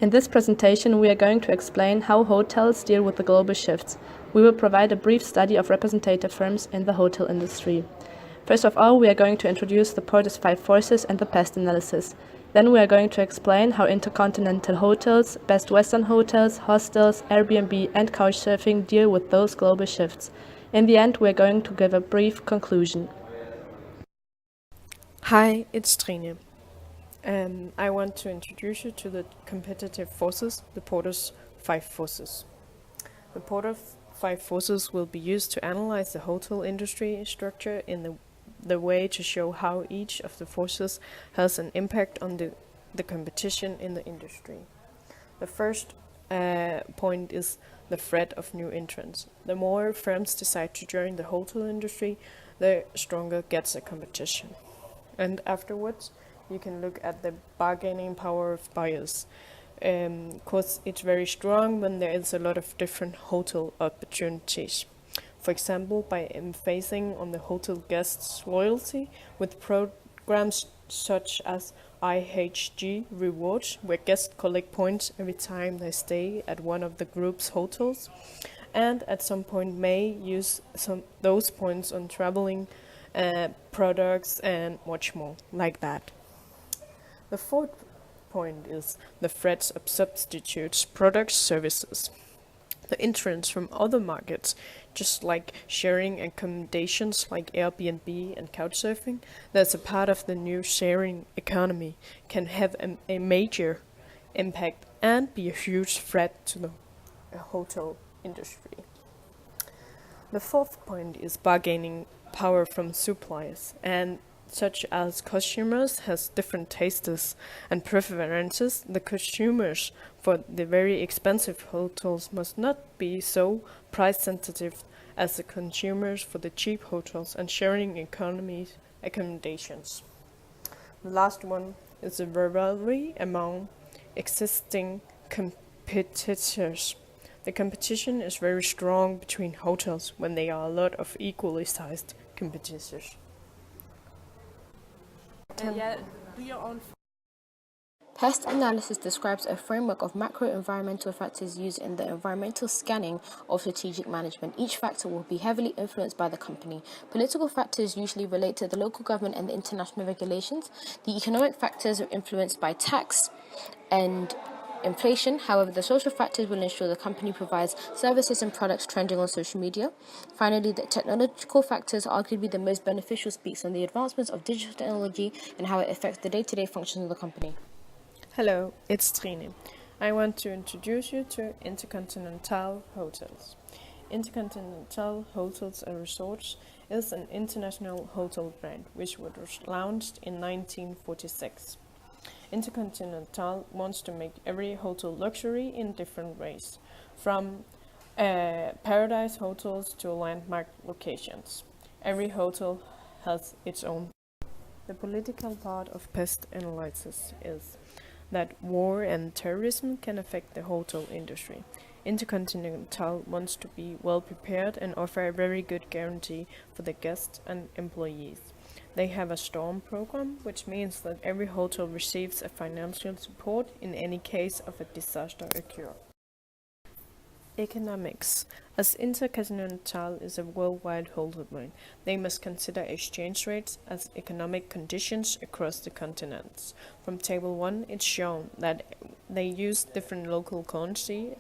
In this presentation, we are going to explain how hotels deal with the global shifts. We will provide a brief study of representative firms in the hotel industry. First of all, we are going to introduce the Porter's 5 forces and the pest analysis. Then we are going to explain how intercontinental hotels, Best Western hotels, hostels, Airbnb and couchsurfing deal with those global shifts. In the end, we are going to give a brief conclusion. Hi, it's Trine. I want to introduce you to the competitive forces, the Porter's 5 forces. The Porter's 5 forces will be used to analyze the hotel industry structure in the way to show how each of the forces has an impact on the competition in the industry. The first point is the threat of new entrants. The more firms decide to join the hotel industry, the stronger gets the competition. And afterwards, you can look at the bargaining power of buyers. Because it's very strong when there is a lot of different hotel opportunities. For example, by emphasizing on the hotel guests' loyalty with programs such as IHG Rewards, where guests collect points every time they stay at one of the group's hotels, and at some point may use those points on traveling products and much more like that. The fourth point is the threats of substitutes, products, services. The entrance from other markets, just like sharing accommodations like Airbnb and couchsurfing, that's a part of the new sharing economy, can have a major impact and be a huge threat to the hotel industry. The fourth point is bargaining power from suppliers, and such as consumers has different tastes and preferences. The consumers for the very expensive hotels must not be so price sensitive as the consumers for the cheap hotels and sharing economy accommodations. The last one is the rivalry among existing competitors. The competition is very strong between hotels when there are a lot of equally sized competitors. Pest analysis describes a framework of macro-environmental factors used in the environmental scanning of strategic management. Each factor will be heavily influenced by the company. Political factors usually relate to the local government and the international regulations. The economic factors are influenced by tax and inflation. However, the social factors will ensure the company provides services and products trending on social media. Finally, the technological factors, arguably the most beneficial, speaks on the advancements of digital technology and how it affects the day-to-day functions of the company. Hello, it's Trine. I want to introduce you to Intercontinental Hotels. Intercontinental Hotels and Resorts is an international hotel brand which was launched in 1946. Intercontinental wants to make every hotel luxury in different ways, from paradise hotels to landmark locations. Every hotel has its own. The political part of pest analysis is that war and terrorism can affect the hotel industry. Intercontinental wants to be well prepared and offer a very good guarantee for the guests and employees. They have a storm program, which means that every hotel receives a financial support in any case of a disaster occur. Economics. As Intercontinental is a worldwide hotel brand, they must consider exchange rates as economic conditions across the continents. From Table 1, it's shown that they use different local currencies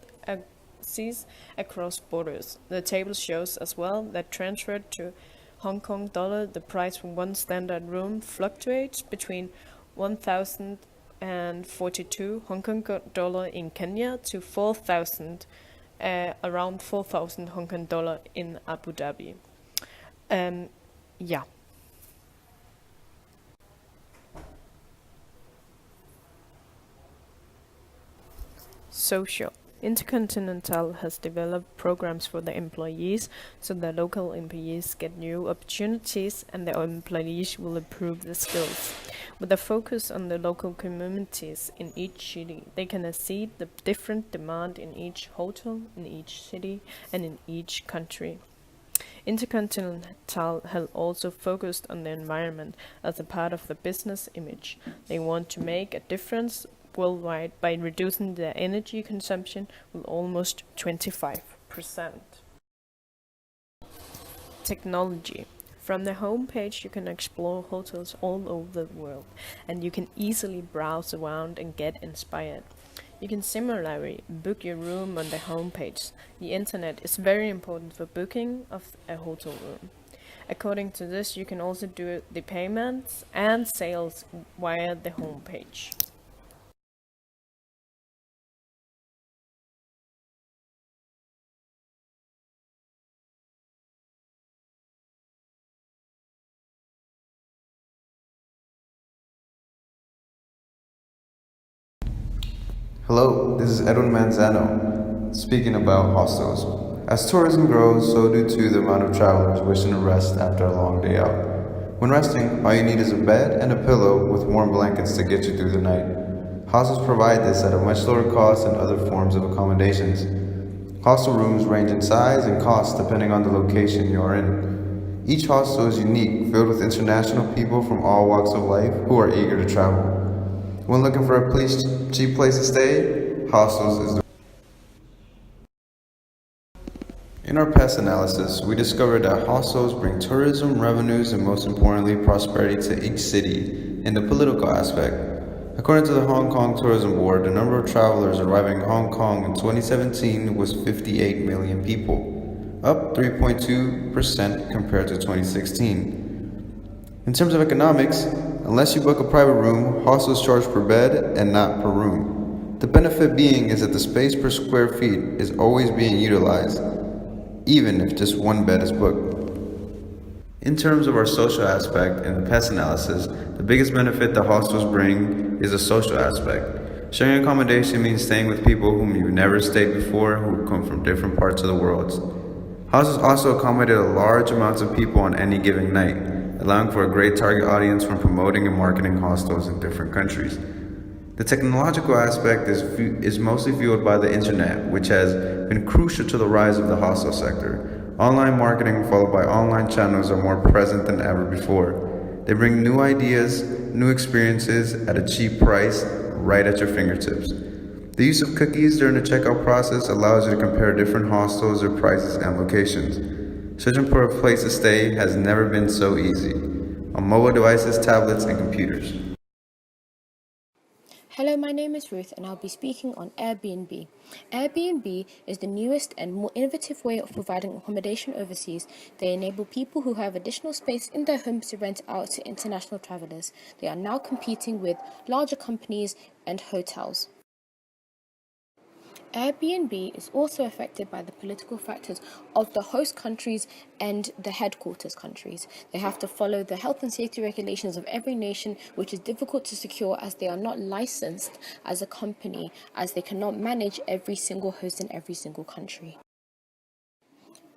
across borders. The table shows as well that transferred to Hong Kong dollar, the price for one standard room fluctuates between 1,042 Hong Kong dollar in Kenya to 4,000 around 4,000 Hong Kong dollar in Abu Dhabi. Yeah. Social. Intercontinental has developed programs for the employees so the local employees get new opportunities and the employees will improve their skills. With a focus on the local communities in each city, they can see the different demand in each hotel, in each city, and in each country. Intercontinental has also focused on the environment as a part of the business image. They want to make a difference worldwide by reducing their energy consumption with almost 25%. Technology. From the homepage, you can explore hotels all over the world, and you can easily browse around and get inspired. You can similarly book your room on the homepage. The internet is very important for booking of a hotel room. According to this, you can also do the payments and sales via the homepage. Hello, this is Edwin Manzano, speaking about hostels. As tourism grows, so do too the amount of travelers wishing to rest after a long day out. When resting, all you need is a bed and a pillow with warm blankets to get you through the night. Hostels provide this at a much lower cost than other forms of accommodations. Hostel rooms range in size and cost depending on the location you are in. Each hostel is unique, filled with international people from all walks of life who are eager to travel. When looking for a cheap place to stay, hostels is the. In our past analysis, we discovered that hostels bring tourism, revenues, and most importantly, prosperity to each city in the political aspect. According to the Hong Kong Tourism Board, the number of travelers arriving in Hong Kong in 2017 was 58 million people, up 3.2% compared to 2016. In terms of economics, unless you book a private room, hostels charge per bed and not per room. The benefit being is that the space per square feet is always being utilized, even if just one bed is booked. In terms of our social aspect in the past analysis, the biggest benefit that hostels bring is the social aspect. Sharing accommodation means staying with people whom you've never stayed before who come from different parts of the world. Hostels also accommodate a large amounts of people on any given night, allowing for a great target audience when promoting and marketing hostels in different countries. The technological aspect is mostly fueled by the internet, which has been crucial to the rise of the hostel sector. Online marketing followed by online channels are more present than ever before. They bring new ideas, new experiences at a cheap price, right at your fingertips. The use of cookies during the checkout process allows you to compare different hostels, their prices, and locations. Searching for a place to stay has never been so easy, on mobile devices, tablets, and computers. Hello, my name is Ruth and I'll be speaking on Airbnb. Airbnb is the newest and more innovative way of providing accommodation overseas. They enable people who have additional space in their homes to rent out to international travelers. They are now competing with larger companies and hotels. Airbnb is also affected by the political factors of the host countries and the headquarters countries. They have to follow the health and safety regulations of every nation, which is difficult to secure as they are not licensed as a company, as they cannot manage every single host in every single country.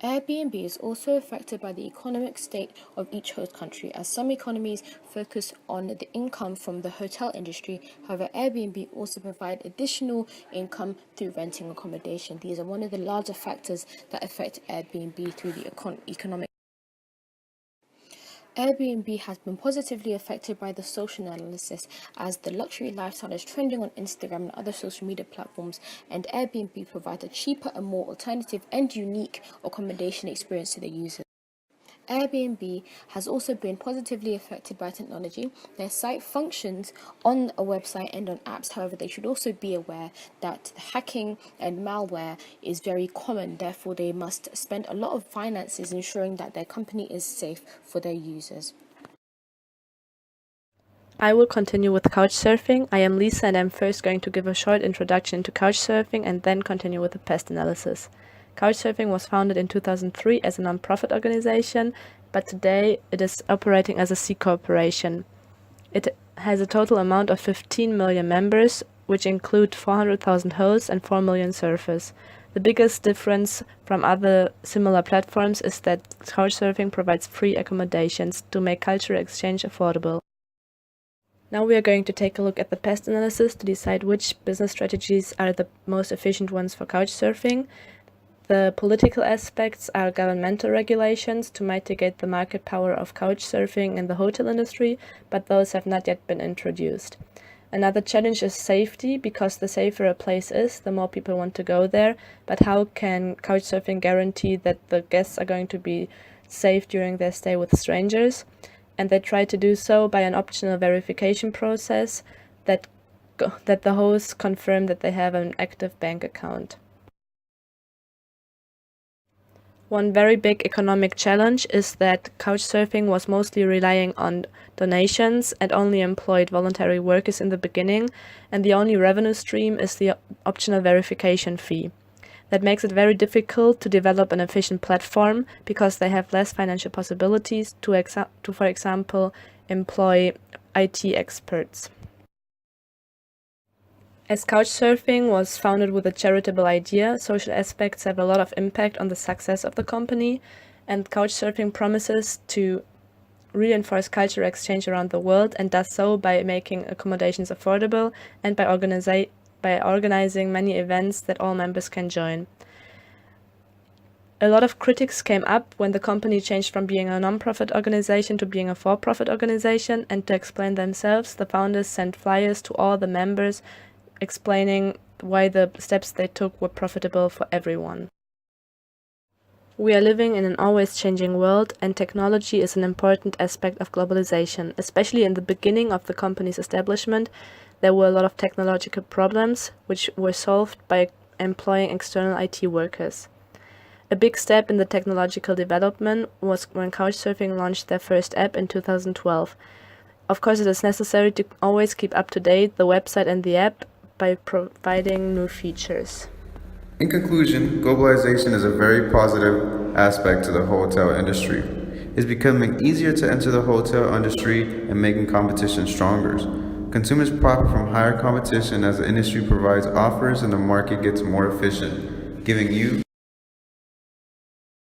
Airbnb is also affected by the economic state of each host country, as some economies focus on the income from the hotel industry. However, Airbnb also provide additional income through renting accommodation. These are one of the larger factors that affect Airbnb through the economic. Airbnb has been positively affected by the social analysis as the luxury lifestyle is trending on Instagram and other social media platforms, and Airbnb provides a cheaper and more alternative and unique accommodation experience to the users. Airbnb has also been positively affected by technology. Their site functions on a website and on apps. However, they should also be aware that hacking and malware is very common. Therefore, they must spend a lot of finances ensuring that their company is safe for their users. I will continue with couchsurfing. I am Lisa and I'm first going to give a short introduction to couchsurfing and then continue with the pest analysis. Couchsurfing was founded in 2003 as a non-profit organization, but today it is operating as a C corporation. It has a total amount of 15 million members, which include 400,000 hosts and 4 million surfers. The biggest difference from other similar platforms is that couchsurfing provides free accommodations to make cultural exchange affordable. Now we are going to take a look at the pest analysis to decide which business strategies are the most efficient ones for couchsurfing. The political aspects are governmental regulations to mitigate the market power of couchsurfing in the hotel industry, but those have not yet been introduced. Another challenge is safety, because the safer a place is, the more people want to go there. But how can Couchsurfing guarantee that the guests are going to be safe during their stay with strangers? And they try to do so by an optional verification process that the hosts confirm that they have an active bank account. One very big economic challenge is that Couchsurfing was mostly relying on donations and only employed voluntary workers in the beginning, and the only revenue stream is the optional verification fee. That makes it very difficult to develop an efficient platform, because they have less financial possibilities to for example, employ IT experts. As Couchsurfing was founded with a charitable idea, social aspects have a lot of impact on the success of the company, and Couchsurfing promises to reinforce cultural exchange around the world, and does so by making accommodations affordable and by organizing many events that all members can join. A lot of critics came up when the company changed from being a non-profit organization to being a for-profit organization, and to explain themselves, the founders sent flyers to all the members explaining why the steps they took were profitable for everyone. We are living in an always changing world, and technology is an important aspect of globalization. Especially in the beginning of the company's establishment, there were a lot of technological problems, which were solved by employing external IT workers. A big step in the technological development was when Couchsurfing launched their first app in 2012. Of course, it is necessary to always keep up to date the website and the app by providing new features. In conclusion, globalization is a very positive aspect to the hotel industry. It's becoming easier to enter the hotel industry and making competition stronger. Consumers profit from higher competition as the industry provides offers and the market gets more efficient, giving you